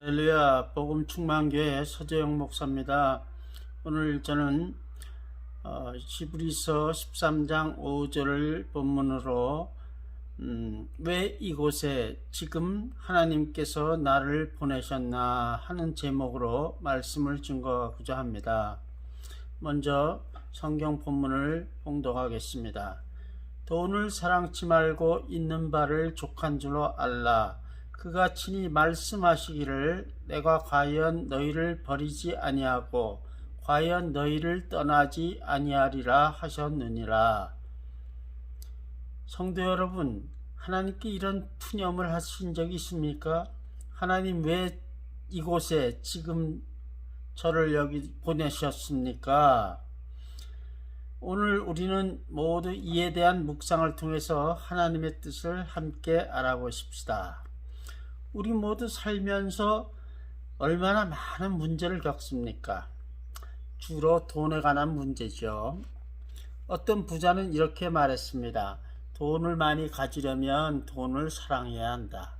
할렐루야, 복음 충만교회 서재영 목사입니다. 오늘 저는 히브리서 13장 5절을 본문으로 왜 이곳에 지금 하나님께서 나를 보내셨나 하는 제목으로 말씀을 증거하고자 합니다. 먼저 성경 본문을 봉독하겠습니다. 돈을 사랑치 말고 있는 바를 족한 줄로 알라. 그가 친히 말씀하시기를 내가 과연 너희를 버리지 아니하고 과연 너희를 떠나지 아니하리라 하셨느니라. 성도 여러분, 하나님께 이런 푸념을 하신 적이 있습니까? 하나님 왜 이곳에 지금 저를 여기 보내셨습니까? 오늘 우리는 모두 이에 대한 묵상을 통해서 하나님의 뜻을 함께 알아보십시다. 우리 모두 살면서 얼마나 많은 문제를 겪습니까? 주로 돈에 관한 문제죠. 어떤 부자는 이렇게 말했습니다. 돈을 많이 가지려면 돈을 사랑해야 한다.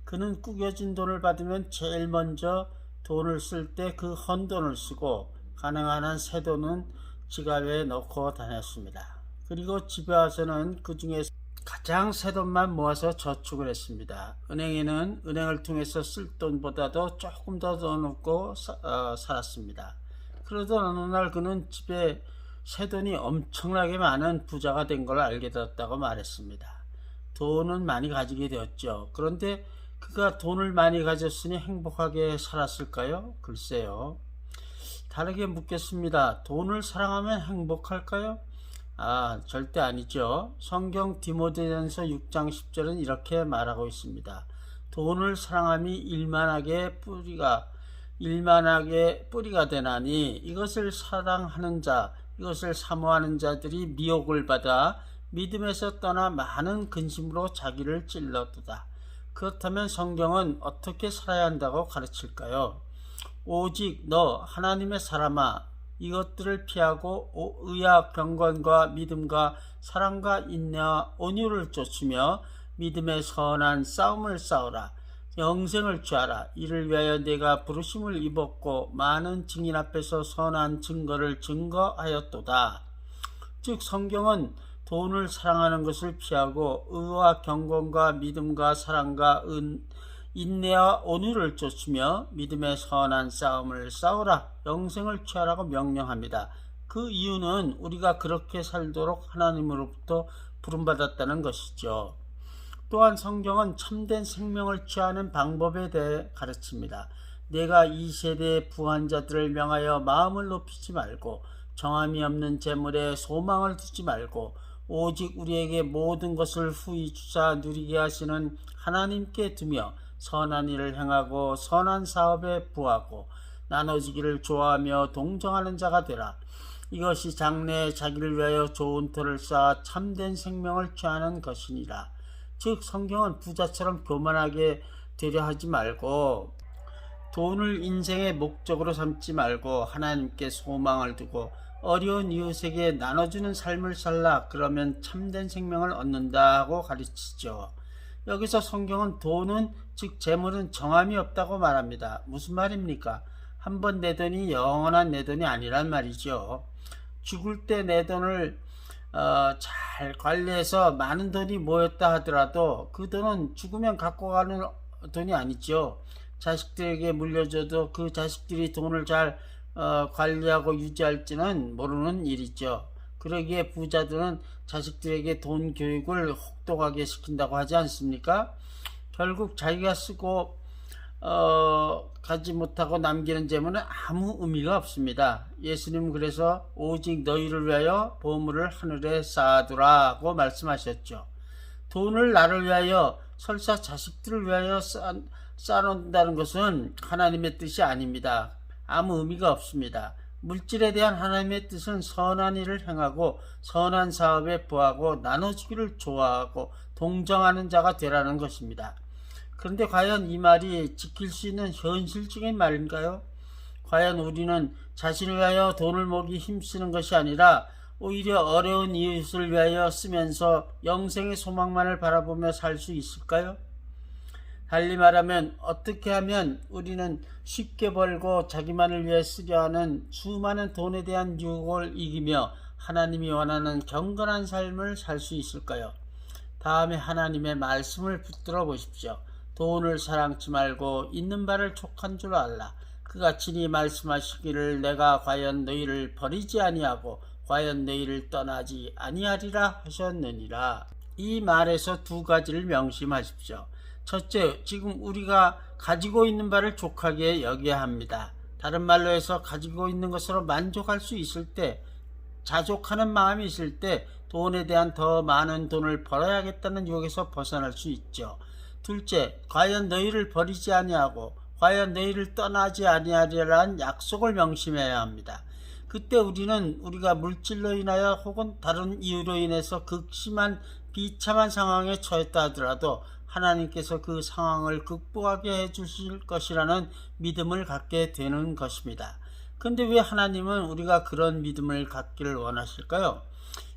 그는 구겨진 돈을 받으면 제일 먼저 돈을 쓸 때 그 헌돈을 쓰고 가능한 한 새 돈은 지갑에 넣고 다녔습니다. 그리고 집에 와서는 그 중에 가장 새 돈만 모아서 저축을 했습니다. 은행에는 은행을 통해서 쓸 돈보다도 조금 더 넣고 살았습니다. 그러던 어느 날 그는 집에 새 돈이 엄청나게 많은 부자가 된 걸 알게 되었다고 말했습니다. 돈은 많이 가지게 되었죠. 그런데 그가 돈을 많이 가졌으니 행복하게 살았을까요? 글쎄요. 다르게 묻겠습니다. 돈을 사랑하면 행복할까요? 절대 아니죠. 성경 디모데전서 6장 10절은 이렇게 말하고 있습니다. 돈을 사랑함이 일만하게 뿌리가 되나니 이것을 사랑하는 자, 이것을 사모하는 자들이 미혹을 받아 믿음에서 떠나 많은 근심으로 자기를 찔러도다. 그렇다면 성경은 어떻게 살아야 한다고 가르칠까요? 오직 너 하나님의 사람아, 이것들을 피하고 의와 경건과 믿음과 사랑과 인내와 온유를 좇으며 믿음의 선한 싸움을 싸우라. 영생을 취하라. 이를 위하여 내가 부르심을 입었고 많은 증인 앞에서 선한 증거를 증거하였도다. 즉 성경은 돈을 사랑하는 것을 피하고 의와 경건과 믿음과 사랑과 인내와 온유를 좇으며 믿음의 선한 싸움을 싸우라. 영생을 취하라고 명령합니다. 그 이유는 우리가 그렇게 살도록 하나님으로부터 부름받았다는 것이죠. 또한 성경은 참된 생명을 취하는 방법에 대해 가르칩니다. 내가 이 세대의 부한 자들을 명하여 마음을 높이지 말고 정함이 없는 재물에 소망을 두지 말고 오직 우리에게 모든 것을 후히 주사 누리게 하시는 하나님께 두며 선한 일을 행하고 선한 사업에 부하고 나눠지기를 좋아하며 동정하는 자가 되라. 이것이 장래에 자기를 위하여 좋은 터를 쌓아 참된 생명을 취하는 것이니라. 즉 성경은 부자처럼 교만하게 되려 하지 말고 돈을 인생의 목적으로 삼지 말고 하나님께 소망을 두고 어려운 이웃에게 나눠주는 삶을 살라. 그러면 참된 생명을 얻는다고 가르치죠. 여기서 성경은 돈은 즉 재물은 정함이 없다고 말합니다. 무슨 말입니까? 한번 내 돈이 영원한 내 돈이 아니란 말이죠. 죽을 때 내 돈을 잘 관리해서 많은 돈이 모였다 하더라도 그 돈은 죽으면 갖고 가는 돈이 아니죠. 자식들에게 물려줘도 그 자식들이 돈을 잘 관리하고 유지할지는 모르는 일이죠. 그러기에 부자들은 자식들에게 돈 교육을 혹독하게 시킨다고 하지 않습니까? 결국 자기가 쓰고 가지 못하고 남기는 재물은 아무 의미가 없습니다. 예수님은 그래서 오직 너희를 위하여 보물을 하늘에 쌓아두라고 말씀하셨죠. 돈을 나를 위하여 설사 자식들을 위하여 쌓아놓는다는 것은 하나님의 뜻이 아닙니다. 아무 의미가 없습니다. 물질에 대한 하나님의 뜻은 선한 일을 행하고 선한 사업에 부하고 나눠주기를 좋아하고 동정하는 자가 되라는 것입니다. 그런데 과연 이 말이 지킬 수 있는 현실적인 말인가요? 과연 우리는 자신을 위하여 돈을 모으기 힘쓰는 것이 아니라 오히려 어려운 이웃을 위하여 쓰면서 영생의 소망만을 바라보며 살 수 있을까요? 달리 말하면 어떻게 하면 우리는 쉽게 벌고 자기만을 위해 쓰려 하는 수많은 돈에 대한 유혹을 이기며 하나님이 원하는 경건한 삶을 살 수 있을까요? 다음에 하나님의 말씀을 붙들어 보십시오. 돈을 사랑치 말고 있는 바를 족한 줄 알라. 그가 친히 말씀하시기를 내가 과연 너희를 버리지 아니하고 과연 너희를 떠나지 아니하리라 하셨느니라. 이 말에서 두 가지를 명심하십시오. 첫째, 지금 우리가 가지고 있는 바를 족하게 여겨야 합니다. 다른 말로 해서 가지고 있는 것으로 만족할 수 있을 때, 자족하는 마음이 있을 때 돈에 대한 더 많은 돈을 벌어야겠다는 유혹에서 벗어날 수 있죠. 둘째, 과연 너희를 버리지 아니하고 과연 너희를 떠나지 아니하리라는 약속을 명심해야 합니다. 그때 우리는 우리가 물질로 인하여 혹은 다른 이유로 인해서 극심한 비참한 상황에 처했다 하더라도 하나님께서 그 상황을 극복하게 해주실 것이라는 믿음을 갖게 되는 것입니다. 그런데 왜 하나님은 우리가 그런 믿음을 갖기를 원하실까요?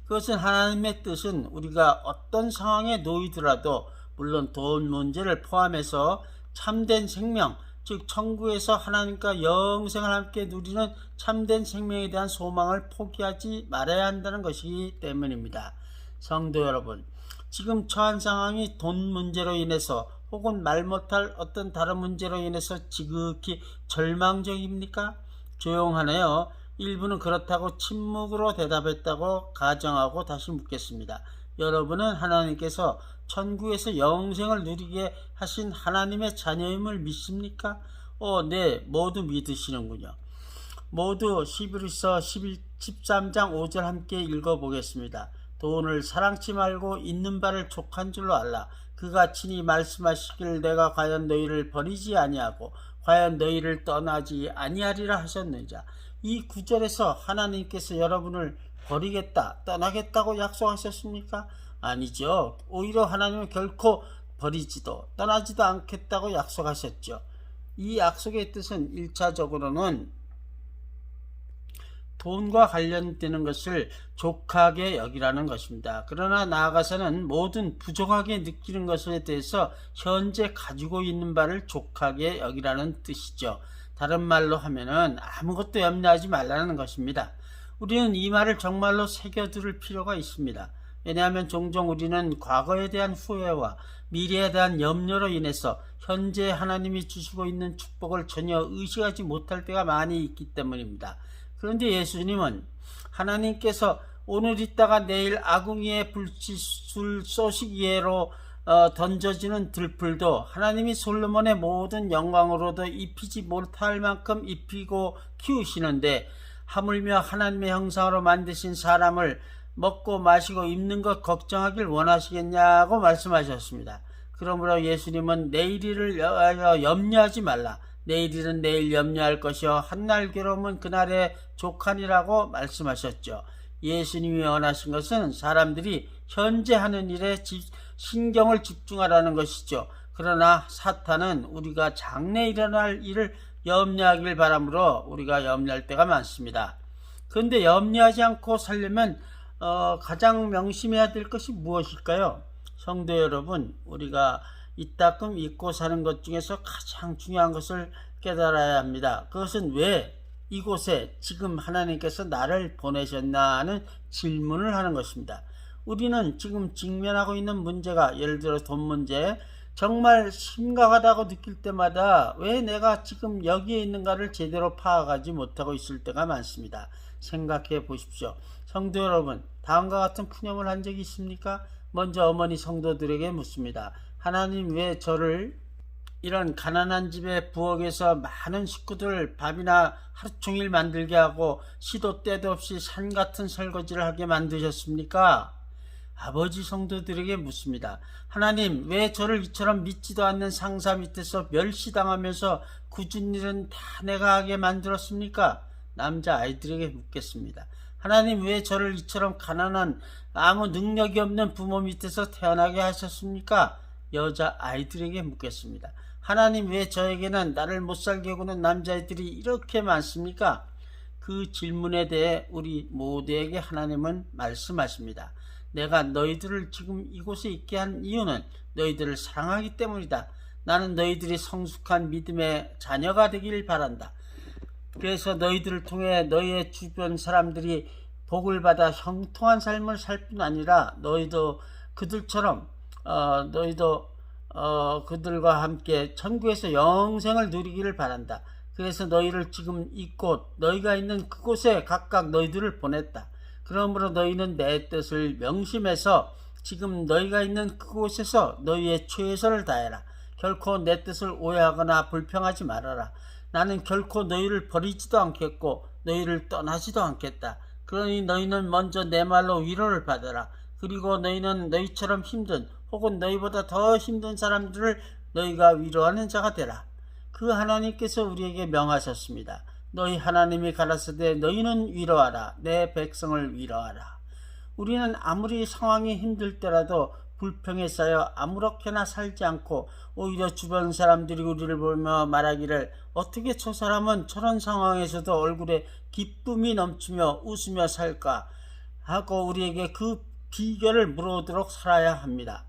그것은 하나님의 뜻은 우리가 어떤 상황에 놓이더라도 물론 돈 문제를 포함해서 참된 생명, 즉 천국에서 하나님과 영생을 함께 누리는 참된 생명에 대한 소망을 포기하지 말아야 한다는 것이기 때문입니다. 성도 여러분, 지금 처한 상황이 돈 문제로 인해서 혹은 말 못할 어떤 다른 문제로 인해서 지극히 절망적입니까? 조용하네요. 일부는 그렇다고 침묵으로 대답했다고 가정하고 다시 묻겠습니다. 여러분은 하나님께서 천국에서 영생을 누리게 하신 하나님의 자녀임을 믿습니까? 네, 모두 믿으시는군요. 모두 히브리서 13장 5절 함께 읽어보겠습니다. 돈을 사랑치 말고 있는 바를 족한 줄로 알라. 그가 친히 말씀하시길 내가 과연 너희를 버리지 아니하고 과연 너희를 떠나지 아니하리라 하셨느니라. 이 구절에서 하나님께서 여러분을 버리겠다, 떠나겠다고 약속하셨습니까? 아니죠. 오히려 하나님은 결코 버리지도 떠나지도 않겠다고 약속하셨죠. 이 약속의 뜻은 1차적으로는 돈과 관련되는 것을 족하게 여기라는 것입니다. 그러나 나아가서는 모든 부족하게 느끼는 것에 대해서 현재 가지고 있는 바를 족하게 여기라는 뜻이죠. 다른 말로 하면은 아무것도 염려하지 말라는 것입니다. 우리는 이 말을 정말로 새겨들을 필요가 있습니다. 왜냐하면 종종 우리는 과거에 대한 후회와 미래에 대한 염려로 인해서 현재 하나님이 주시고 있는 축복을 전혀 의식하지 못할 때가 많이 있기 때문입니다. 그런데 예수님은 하나님께서 오늘 있다가 내일 아궁이에 불을 쏘시기로 던져지는 들풀도 하나님이 솔로몬의 모든 영광으로도 입히지 못할 만큼 입히고 키우시는데 하물며 하나님의 형상으로 만드신 사람을 먹고 마시고 입는 것 걱정하길 원하시겠냐고 말씀하셨습니다. 그러므로 예수님은 내일을 염려하지 말라. 내일은 내일 염려할 것이요 한날 괴로움은 그날의 족하니라고 말씀하셨죠. 예수님이 원하신 것은 사람들이 현재 하는 일에 신경을 집중하라는 것이죠. 그러나 사탄은 우리가 장래 일어날 일을 염려하길 바라므로 우리가 염려할 때가 많습니다. 그런데 염려하지 않고 살려면 가장 명심해야 될 것이 무엇일까요? 성도 여러분, 우리가 이따금 잊고 사는 것 중에서 가장 중요한 것을 깨달아야 합니다. 그것은 왜 이곳에 지금 하나님께서 나를 보내셨나 하는 질문을 하는 것입니다. 우리는 지금 직면하고 있는 문제가 예를 들어 돈 문제, 정말 심각하다고 느낄 때마다 왜 내가 지금 여기에 있는가를 제대로 파악하지 못하고 있을 때가 많습니다. 생각해 보십시오. 성도 여러분, 다음과 같은 푸념을 한 적이 있습니까? 먼저 어머니 성도들에게 묻습니다. 하나님 왜 저를 이런 가난한 집의 부엌에서 많은 식구들 밥이나 하루 종일 만들게 하고 시도 때도 없이 산 같은 설거지를 하게 만드셨습니까? 아버지 성도들에게 묻습니다. 하나님 왜 저를 이처럼 믿지도 않는 상사 밑에서 멸시당하면서 굳은 일은 다 내가 하게 만들었습니까? 남자 아이들에게 묻겠습니다. 하나님 왜 저를 이처럼 가난한 아무 능력이 없는 부모 밑에서 태어나게 하셨습니까? 여자 아이들에게 묻겠습니다. 하나님 왜 저에게는 나를 못살게 구는 남자아이들이 이렇게 많습니까? 그 질문에 대해 우리 모두에게 하나님은 말씀하십니다. 내가 너희들을 지금 이곳에 있게 한 이유는 너희들을 사랑하기 때문이다. 나는 너희들이 성숙한 믿음의 자녀가 되길 바란다. 그래서 너희들을 통해 너희의 주변 사람들이 복을 받아 형통한 삶을 살 뿐 아니라 너희도 그들처럼 그들과 함께 천국에서 영생을 누리기를 바란다. 그래서 너희를 지금 이곳 너희가 있는 그곳에 각각 너희들을 보냈다. 그러므로 너희는 내 뜻을 명심해서 지금 너희가 있는 그곳에서 너희의 최선을 다해라. 결코 내 뜻을 오해하거나 불평하지 말아라. 나는 결코 너희를 버리지도 않겠고 너희를 떠나지도 않겠다. 그러니 너희는 먼저 내 말로 위로를 받아라. 그리고 너희는 너희처럼 힘든 혹은 너희보다 더 힘든 사람들을 너희가 위로하는 자가 되라. 그 하나님께서 우리에게 명하셨습니다. 너희 하나님이 가라사대 너희는 위로하라. 내 백성을 위로하라. 우리는 아무리 상황이 힘들 때라도 불평에 쌓여 아무렇게나 살지 않고 오히려 주변 사람들이 우리를 보며 말하기를 어떻게 저 사람은 저런 상황에서도 얼굴에 기쁨이 넘치며 웃으며 살까 하고 우리에게 그 비결을 물어오도록 살아야 합니다.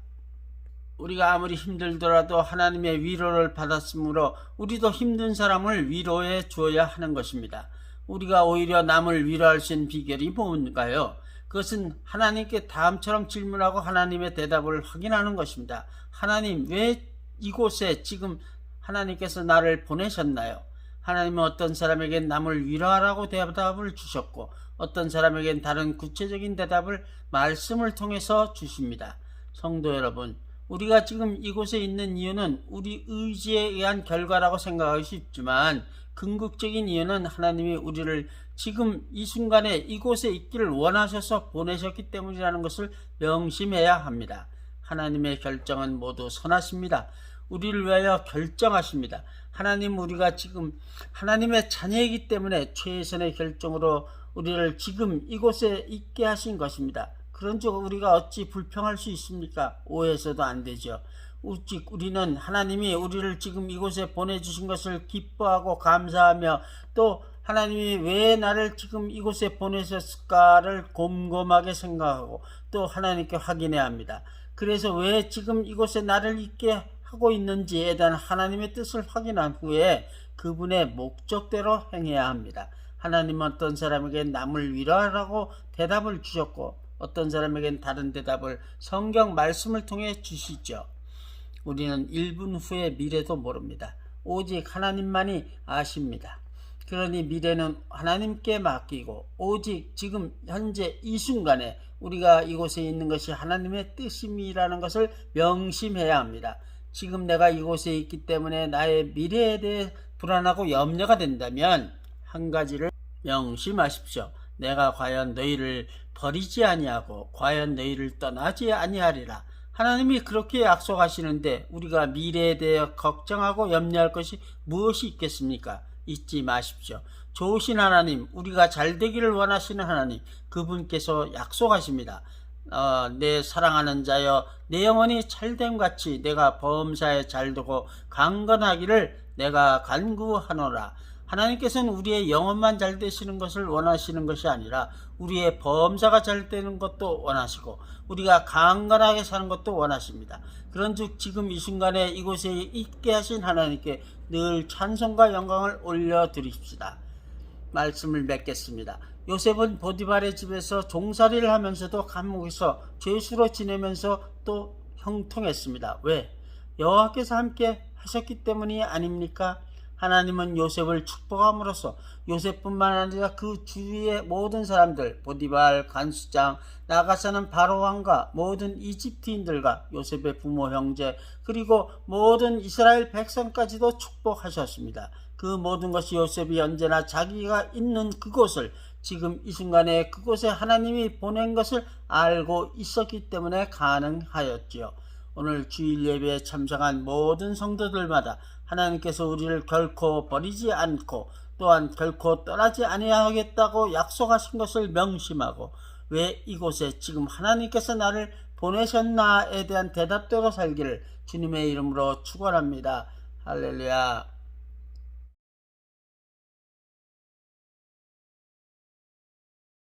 우리가 아무리 힘들더라도 하나님의 위로를 받았으므로 우리도 힘든 사람을 위로해 주어야 하는 것입니다. 우리가 오히려 남을 위로할 수 있는 비결이 뭔가요? 그것은 하나님께 다음처럼 질문하고 하나님의 대답을 확인하는 것입니다. 하나님, 왜 이곳에 지금 하나님께서 나를 보내셨나요? 하나님은 어떤 사람에겐 남을 위로하라고 대답을 주셨고 어떤 사람에겐 다른 구체적인 대답을 말씀을 통해서 주십니다. 성도 여러분, 우리가 지금 이곳에 있는 이유는 우리 의지에 의한 결과라고 생각하기 쉽지만 궁극적인 이유는 하나님이 우리를 지금 이 순간에 이곳에 있기를 원하셔서 보내셨기 때문이라는 것을 명심해야 합니다. 하나님의 결정은 모두 선하십니다. 우리를 위하여 결정하십니다. 하나님, 우리가 지금 하나님의 자녀이기 때문에 최선의 결정으로 우리를 지금 이곳에 있게 하신 것입니다. 그런즉 우리가 어찌 불평할 수 있습니까? 오해해서도 안 되죠. 오직 우리는 하나님이 우리를 지금 이곳에 보내주신 것을 기뻐하고 감사하며 또 하나님이 왜 나를 지금 이곳에 보내셨을까를 곰곰하게 생각하고 또 하나님께 확인해야 합니다. 그래서 왜 지금 이곳에 나를 있게 하고 있는지에 대한 하나님의 뜻을 확인한 후에 그분의 목적대로 행해야 합니다. 하나님은 어떤 사람에게 남을 위로하라고 대답을 주셨고 어떤 사람에겐 다른 대답을 성경 말씀을 통해 주시죠. 우리는 1분 후의 미래도 모릅니다. 오직 하나님만이 아십니다. 그러니 미래는 하나님께 맡기고 오직 지금 현재 이 순간에 우리가 이곳에 있는 것이 하나님의 뜻임이라는 것을 명심해야 합니다. 지금 내가 이곳에 있기 때문에 나의 미래에 대해 불안하고 염려가 된다면 한 가지를 명심하십시오. 내가 과연 너희를 버리지 아니하고 과연 너희를 떠나지 아니하리라. 하나님이 그렇게 약속하시는데 우리가 미래에 대해 걱정하고 염려할 것이 무엇이 있겠습니까? 잊지 마십시오. 좋으신 하나님, 우리가 잘 되기를 원하시는 하나님, 그분께서 약속하십니다. 내 사랑하는 자여, 내 영혼이 잘됨같이 내가 범사에 잘되고 강건하기를 내가 간구하노라. 하나님께서는 우리의 영혼만 잘 되시는 것을 원하시는 것이 아니라 우리의 범사가 잘 되는 것도 원하시고 우리가 강건하게 사는 것도 원하십니다. 그런즉 지금 이 순간에 이곳에 있게 하신 하나님께 늘 찬송과 영광을 올려드립시다. 말씀을 맺겠습니다. 요셉은 보디발의 집에서 종살이를 하면서도 감옥에서 죄수로 지내면서 또 형통했습니다. 왜? 여호와께서 함께 하셨기 때문이 아닙니까? 하나님은 요셉을 축복함으로써 요셉뿐만 아니라 그 주위의 모든 사람들, 보디발, 간수장, 나가사는 바로 왕과 모든 이집트인들과 요셉의 부모 형제 그리고 모든 이스라엘 백성까지도 축복하셨습니다. 그 모든 것이 요셉이 언제나 자기가 있는 그곳을 지금 이 순간에 그곳에 하나님이 보낸 것을 알고 있었기 때문에 가능하였지요. 오늘 주일 예배에 참석한 모든 성도들마다 하나님께서 우리를 결코 버리지 않고 또한 결코 떠나지 아니하겠다고 약속하신 것을 명심하고 왜 이곳에 지금 하나님께서 나를 보내셨나에 대한 대답대로 살기를 주님의 이름으로 축원합니다. 할렐루야.